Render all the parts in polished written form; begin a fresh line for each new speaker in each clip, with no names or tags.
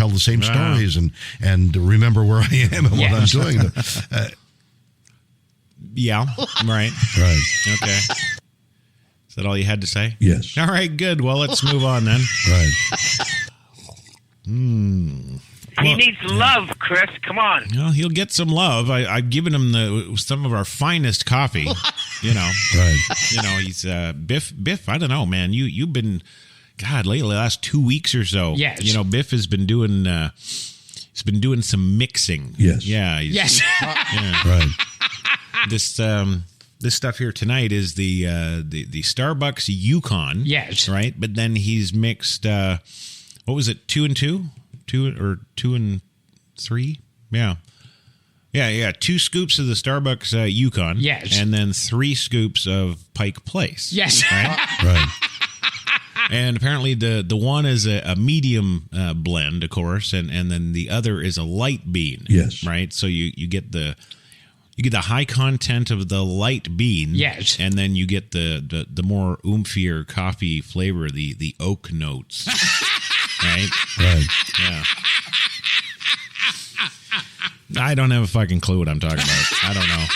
tell the same stories and remember where I am and what I'm doing.
Yeah, right.
Right.
Okay. Is that all you had to say?
Yes.
All right, good. Well, let's move on then.
Right.
He needs love, Chris. Come on.
Well, he'll get some love. I've given him some of our finest coffee.
Right.
He's Biff. I don't know, man. You've been, God, lately, the last 2 weeks or so.
Yes.
Biff has been doing. He's been doing some mixing.
Yes.
Yeah.
Yes.
Yeah.
Right.
This stuff here tonight is the Starbucks Yukon.
Yes.
Right, but then he's mixed. What was it? 2 and 2, 2 and 3? Yeah. 2 scoops of the Starbucks Yukon.
Yes.
And then 3 scoops of Pike Place.
Yes.
Right.
Right.
And apparently the one is a medium blend, of course, and then the other is a light bean.
Yes.
Right. So you get the high content of the light bean.
Yes.
And then you get the more oomphier coffee flavor, the oak notes. Right?
Right.
Yeah. I don't have a fucking clue what I'm talking about. I don't know.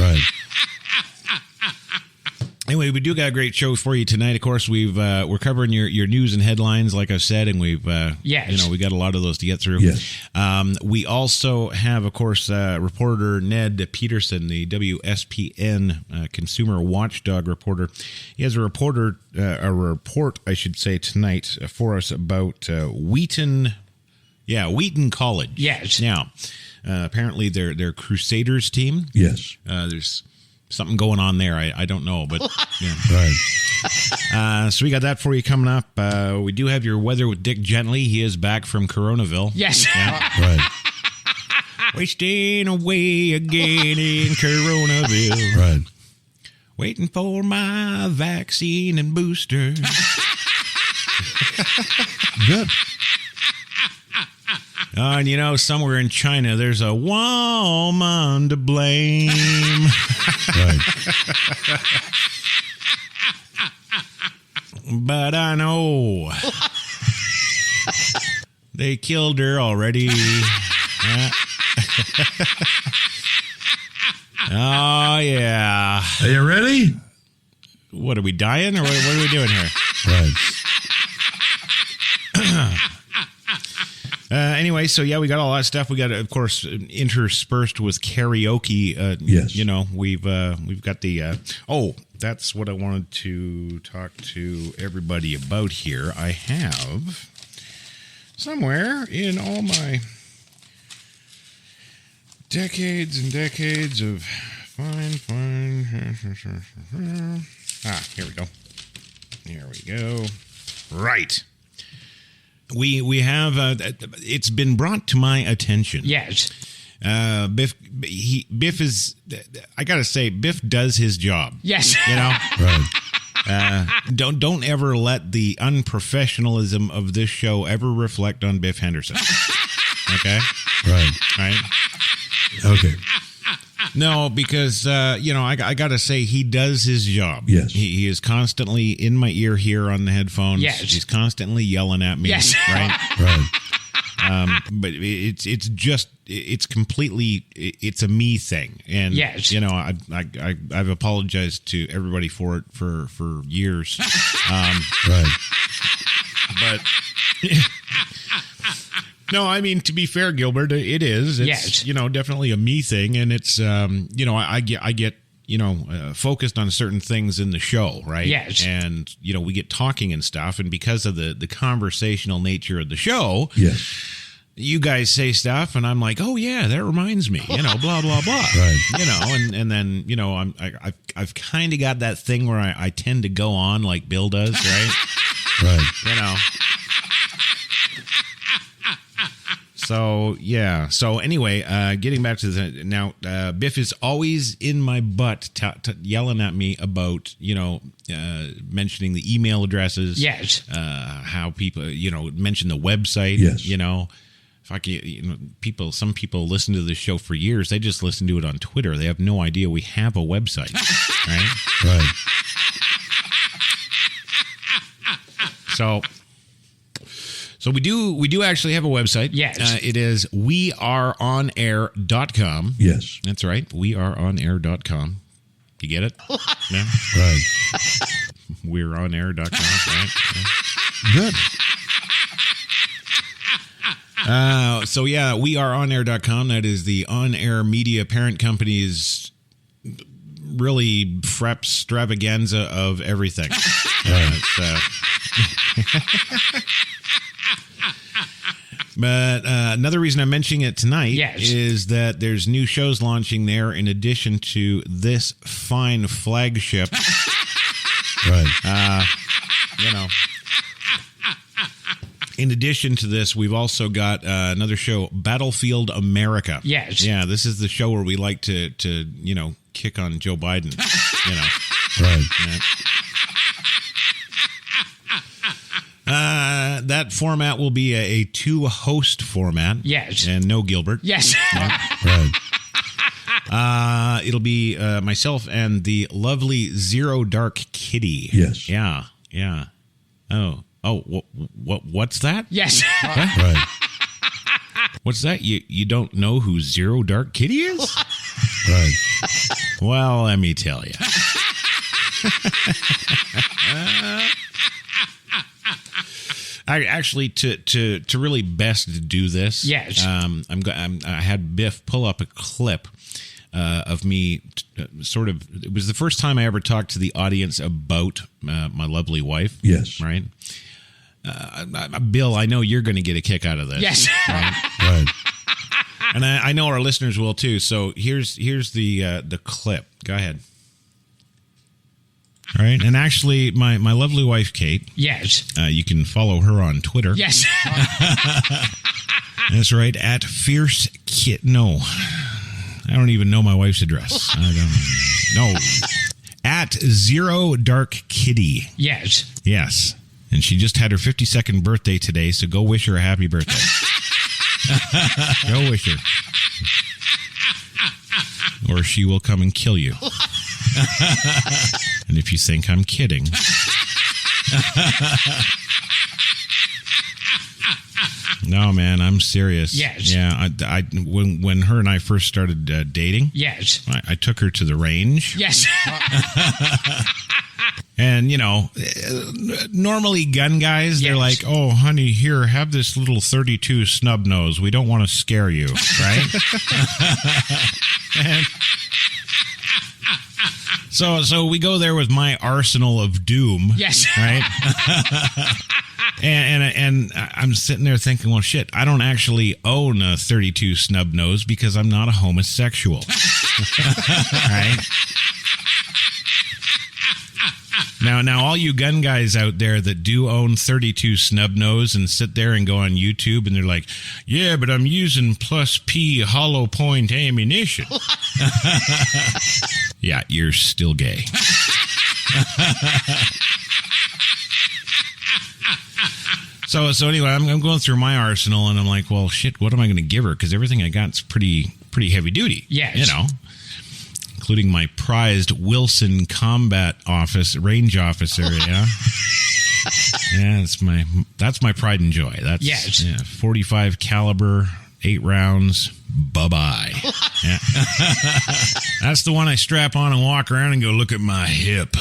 Right.
Anyway, we do got a great show for you tonight. Of course, we're covering your news and headlines, like I've said, and we've
yes.
we got a lot of those to get through.
Yes.
We also have, of course, reporter Ned Peterson, the WSPN consumer watchdog reporter. He has a report, I should say, tonight for us about Wheaton College.
Yes.
Now, apparently their Crusaders team.
Yes.
There's something going on there. I don't know, but yeah.
Right.
So we got that for you coming up. We do have your weather with Dick Gently. He is back from Coronaville.
Yes.
Yeah.
Right.
Wasting away again in Coronaville.
Right.
Waiting for my vaccine and booster.
Good.
And somewhere in China, there's a woman to blame.
Right.
But I know they killed her already. Oh, yeah.
Are you ready?
What, are we dying or what are we doing here?
Right.
Anyway, so yeah, we got all that stuff. We got, of course, interspersed with karaoke.
Yes.
We've got the. That's what I wanted to talk to everybody about here. I have somewhere in all my decades and decades of fine. Here we go. Here we go. Right. We have it's been brought to my attention.
Yes.
Biff is, I gotta say, Biff does his job.
Yes.
Right.
Don't ever let the unprofessionalism of this show ever reflect on Biff Henderson. Okay.
Right. Okay.
No, because I gotta say he does his job.
Yes.
He is constantly in my ear here on the headphones.
Yes.
He's constantly yelling at me. Yes. Right.
Right.
But it's completely it's a me thing, and
yes.
I've apologized to everybody for it for years.
Right.
But. No, I mean, to be fair, Gilbert, it is. It's,
yes.
Definitely a me thing. And it's, I get focused on certain things in the show, right?
Yes.
And, we get talking and stuff. And because of the conversational nature of the show,
yes.
You guys say stuff and I'm like, oh, yeah, that reminds me, blah, blah, blah.
Right.
And then, I've kind of got that thing where I tend to go on like Bill does, right?
Right.
So, yeah. So, anyway, getting back to now, Biff is always in my butt yelling at me about, mentioning the email addresses.
Yes.
How people, mention the website.
Yes.
If I can, some people listen to this show for years. They just listen to it on Twitter. They have no idea we have a website. Right?
Right.
So we do actually have a website.
Yes.
It is weareonair.com.
Yes.
That's right. Weareonair.com. You get it? Yeah.
Right.
Weareonair.com, right?
Good.
So yeah, weareonair.com. That is the on-air media parent company's really extravaganza of everything. But another reason I'm mentioning it tonight is that there's new shows launching there in addition to this fine flagship.
Right.
In addition to this, we've also got another show, Battlefield America.
Yes.
Yeah, this is the show where we like to kick on Joe Biden.
Right.
Yeah. That format will be a two-host format.
Yes.
And no Gilbert.
Yes.
Right.
It'll be myself and the lovely Zero Dark Kitty.
Yes.
Yeah. What's that?
Yes.
Right.
What's that? You don't know who Zero Dark Kitty is?
Right.
Well, let me tell you. I actually to really best do this.
Yes.
I had Biff pull up a clip of me. It was the first time I ever talked to the audience about my lovely wife.
Yes.
Right. Bill, I know you're going to get a kick out of this.
Yes.
Right.
And I know our listeners will too. So here's the clip. Go ahead. All right. And actually, my lovely wife, Kate.
Yes.
You can follow her on Twitter.
Yes.
That's right. At Fierce Kit. No. I don't even know my wife's address. I don't know. At Zero Dark Kitty.
Yes.
Yes. And she just had her 52nd birthday today, so go wish her a happy birthday. Go wish her. Or she will come and kill you. And if you think I'm kidding... No, man, I'm serious.
Yes.
Yeah, when her and I first started dating...
Yes.
I took her to the range.
Yes.
And, normally gun guys, they're like, oh, honey, here, have this little 32 snub nose. We don't want to scare you, right? So we go there with my arsenal of doom.
Yes.
Right? And I'm sitting there thinking, well, shit, I don't actually own a 32 snub nose because I'm not a homosexual. Right? Now, all you gun guys out there that do own 32 snub nose and sit there and go on YouTube and they're like, yeah, but I'm using plus P hollow point ammunition. Yeah, you're still gay. So anyway, I'm going through my arsenal and I'm like, well, shit, what am I going to give her? Because everything I got is pretty heavy duty.
Yes.
Including my prized Wilson Combat Range Officer, yeah. Yeah, that's my pride and joy. That's 45 caliber, 8 rounds. Bye-bye. Yeah. That's the one I strap on and walk around and go, look at my hip.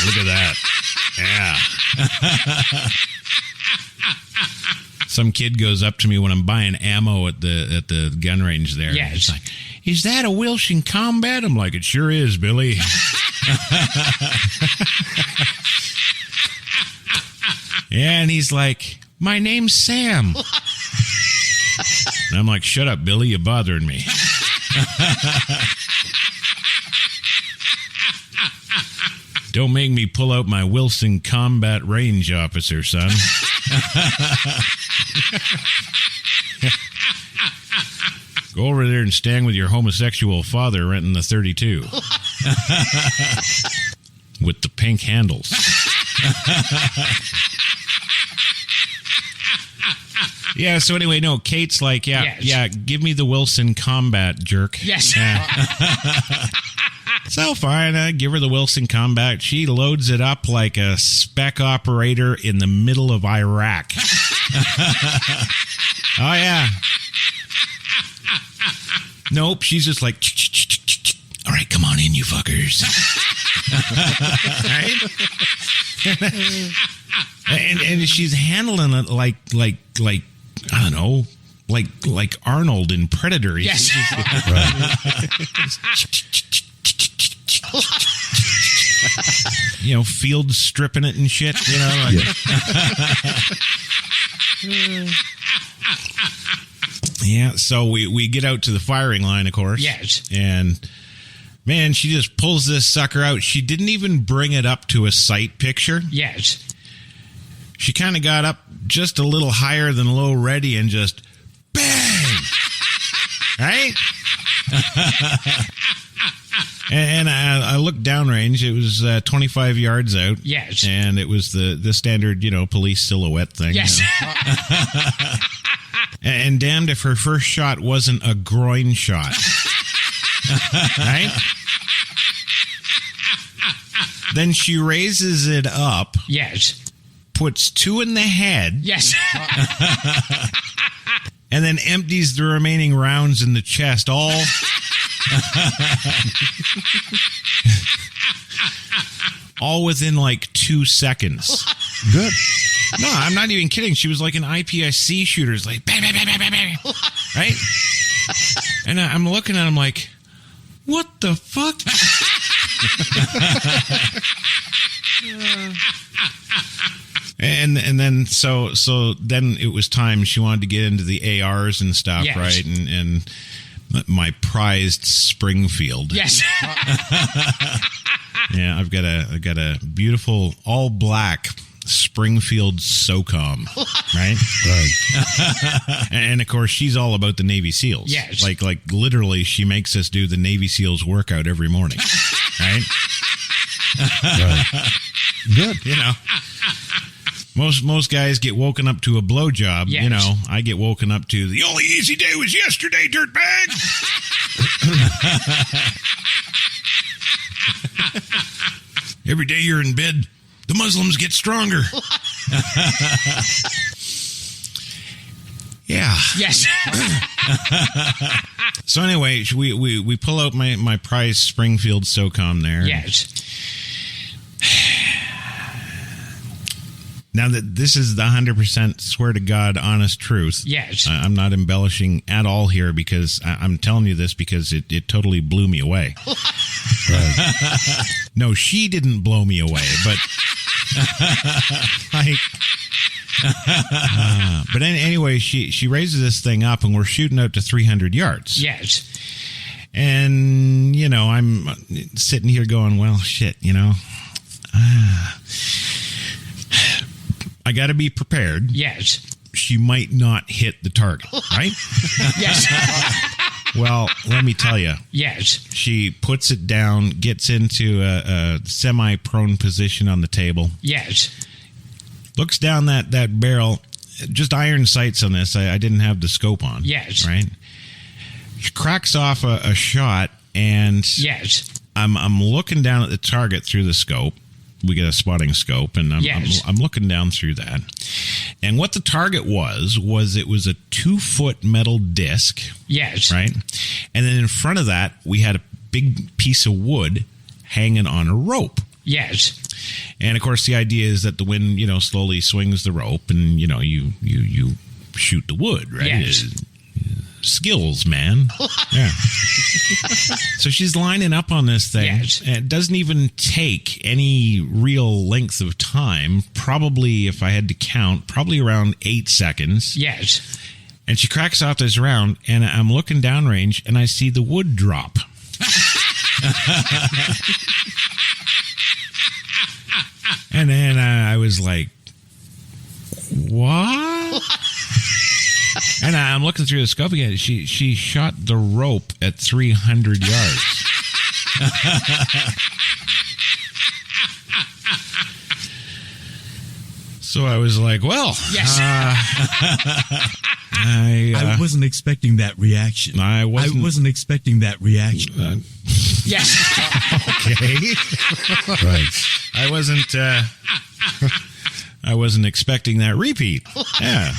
Look at that. Yeah. Some kid goes up to me when I'm buying ammo at the gun range there.
Yes.
He's like, is that a Wilson Combat? I'm like, it sure is, Billy. Yeah, and he's like, my name's Sam. And I'm like, shut up, Billy, you're bothering me. Don't make me pull out my Wilson Combat Range Officer, son. Go over there and stand with your homosexual father renting the 32. With the pink handles. Yeah, so anyway, no, Kate's like, yeah, give me the Wilson Combat, jerk.
Yes.
Yeah. So fine, I give her the Wilson Combat. She loads it up like a spec operator in the middle of Iraq. Oh, yeah. Nope, she's just like, all right, come on in, you fuckers. Right? and she's handling it like I don't know, like Arnold in Predator.
Yes.
You know, field stripping it and shit. You know, like, yeah. So we get out to the firing line, of course.
Yes.
And man, she just pulls this sucker out. She didn't even bring it up to a sight picture.
Yes.
She kind of got up just a little higher than low ready and just bang. Right? And I looked downrange. It was 25 yards out.
Yes.
And it was the standard, you know, police silhouette thing.
Yes.
You know? And damned if her first shot wasn't a groin shot. Right? Then she raises it up.
Yes.
Puts two in the head.
Yes.
And then empties the remaining rounds in the chest, all within like 2 seconds.
Good.
No, I'm not even kidding. She was like an IPSC shooter. It's like bang, bang, bang, bang, bang, bang. Right? And I'm looking at him like, what the fuck? And then so then it was time. She wanted to get into the ARs and stuff,
yes.
right? And my prized Springfield.
Yes.
Yeah, I've got a beautiful all black Springfield SOCOM, right?
Right.
And of course, she's all about the Navy SEALs.
Yes.
Like literally, she makes us do the Navy SEALs workout every morning, right?
Right. Good.
You know. Most guys get woken up to a blowjob.
Yes.
You know, I get woken up to the only easy day was yesterday, dirtbag. Every day you're in bed, the Muslims get stronger. Yeah.
Yes.
So anyway, we pull out my prize Springfield SOCOM there.
Yes.
Now that this is the 100% swear to God honest truth.
Yes.
I'm not embellishing at all here because I'm telling you this because it totally blew me away.
Right.
No, she didn't blow me away, but but anyway, she raises this thing up and we're shooting out to 300 yards.
Yes.
And, you know, I'm sitting here going, well, shit, you know. I got to be prepared.
Yes.
She might not hit the target, right?
Yes.
Well, let me tell you.
Yes.
She puts it down, gets into a semi-prone position on the table.
Yes.
Looks down that barrel. Just iron sights on this. I didn't have the scope on.
Yes.
Right? She cracks off a shot, and
yes.
I'm looking down at the target through the scope. We get a spotting scope, and I'm looking down through that. And what the target was it was a 2-foot metal disc.
Yes.
Right? And then in front of that, we had a big piece of wood hanging on a rope.
Yes.
And of course, the idea is that the wind, you know, slowly swings the rope, and you know, you shoot the wood, right?
Yes.
Skills, man. Yeah. So she's lining up on this thing.
Yes.
And it doesn't even take any real length of time. Probably, if I had to count, probably around 8 seconds.
Yes.
And she cracks off this round, and I'm looking downrange, and I see the wood drop. And then I was like, what? And I'm looking through the scope again. She shot the rope at 300 yards. So I was like, well,
yes.
I wasn't expecting that reaction.
I wasn't
expecting that reaction.
Yes.
Okay.
Right.
I wasn't I wasn't expecting that repeat. Yeah.